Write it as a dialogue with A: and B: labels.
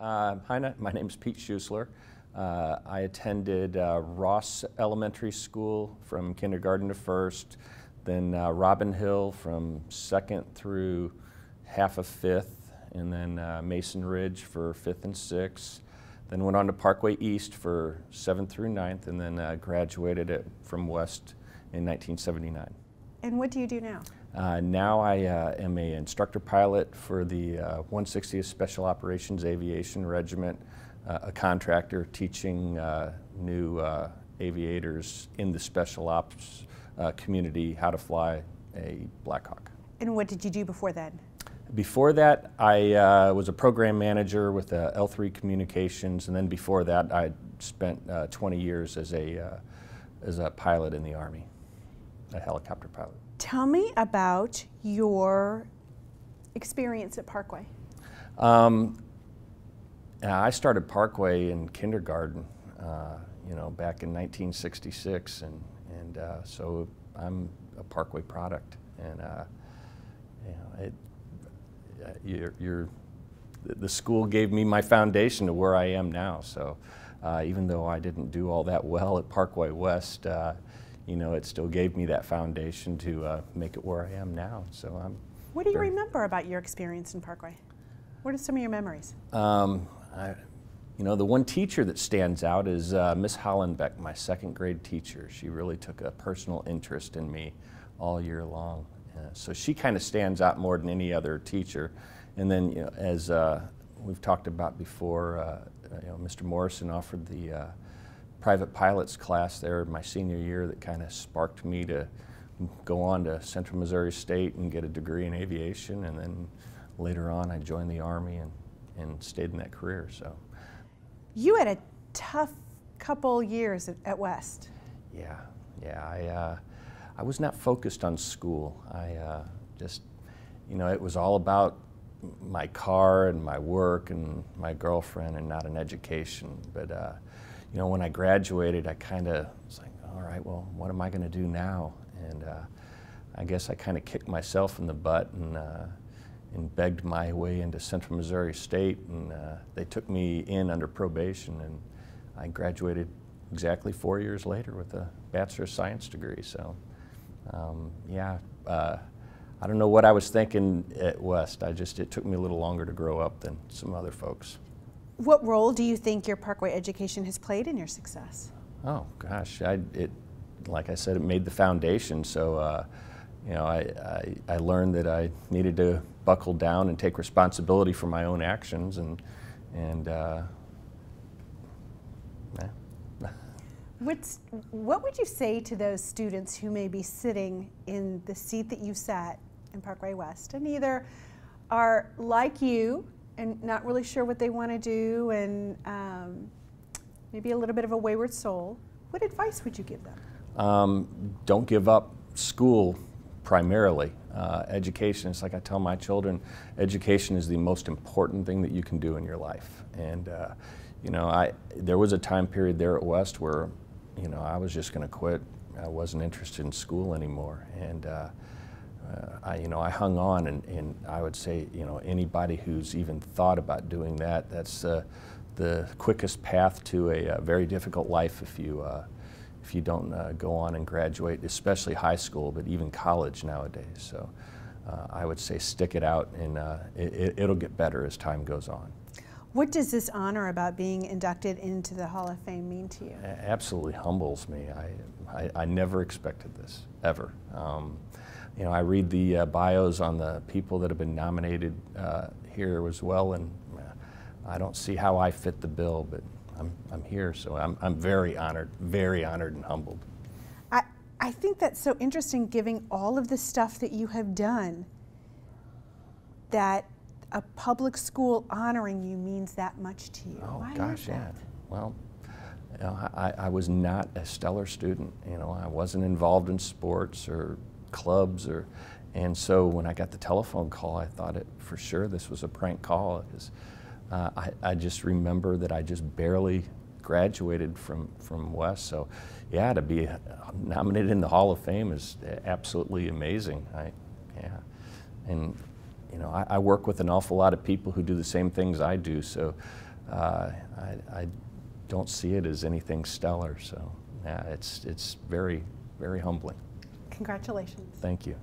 A: Hi, my name is Pete Schusler. I attended Ross Elementary School from kindergarten to first, then Robin Hill from second through half of fifth, and then Mason Ridge for fifth and sixth. Then went on to Parkway East for seventh through ninth, and then graduated from West in 1979.
B: And what do you do now?
A: Now I am an instructor pilot for the 160th Special Operations Aviation Regiment, a contractor teaching new aviators in the special ops community how to fly a Black Hawk.
B: And what did you do before that?
A: Before that, I was a program manager with L3 Communications, and then before that, I spent 20 years as a pilot in the Army, a helicopter pilot.
B: Tell me about your experience at Parkway.
A: I started Parkway in kindergarten, back in 1966, and so I'm a Parkway product, and the school gave me my foundation to where I am now. So even though I didn't do all that well at Parkway West, it still gave me that foundation to make it where I am now. So
B: What do you remember about your experience in Parkway? What are some of your memories?
A: The one teacher that stands out is Miss Hollenbeck, my second grade teacher. She really took a personal interest in me all year long. So she kind of stands out more than any other teacher. And then, as we've talked about before, Mr. Morrison offered the private pilots class there my senior year that kind of sparked me to go on to Central Missouri State and get a degree in aviation, and then later on I joined the Army and stayed in that career. So
B: you had a tough couple years at West.
A: Yeah, I was not focused on school. I just, it was all about my car and my work and my girlfriend and not an education. But when I graduated, I kind of was like, all right, well, what am I going to do now? And I guess I kind of kicked myself in the butt and begged my way into Central Missouri State, and they took me in under probation, and I graduated exactly 4 years later with a Bachelor of Science degree. So I don't know what I was thinking at West. It took me a little longer to grow up than some other folks.
B: What role do you think your Parkway education has played in your success?
A: Oh gosh, like I said, it made the foundation. So I learned that I needed to buckle down and take responsibility for my own actions, and
B: What would you say to those students who may be sitting in the seat that you sat in Parkway West and either are like you and not really sure what they want to do, and maybe a little bit of a wayward soul? What advice would you give them?
A: Don't give up school primarily. Education, it's like I tell my children, education is the most important thing that you can do in your life. And there was a time period there at West where I was just going to quit. I wasn't interested in school anymore, and I hung on, and I would say, anybody who's even thought about doing that, that's the quickest path to a very difficult life if you don't go on and graduate, especially high school, but even college nowadays. So I would say stick it out, and it'll get better as time goes on.
B: What does this honor about being inducted into the Hall of Fame mean to you?
A: It absolutely humbles me. I never expected this, ever. I read the bios on the people that have been nominated here as well, and I don't see how I fit the bill, but I'm here, so I'm very honored and humbled.
B: I think that's so interesting, given all of the stuff that you have done, that a public school honoring you means that much to you.
A: Oh,
B: Why
A: gosh,
B: is that?
A: Yeah. Well, I was not a stellar student. I wasn't involved in sports or clubs, and so when I got the telephone call, I thought for sure this was a prank call, because I just remember that I just barely graduated from West. So yeah, to be nominated in the Hall of Fame is absolutely amazing. And I work with an awful lot of people who do the same things I do, so I don't see it as anything stellar. So yeah, it's very, very humbling.
B: Congratulations.
A: Thank you.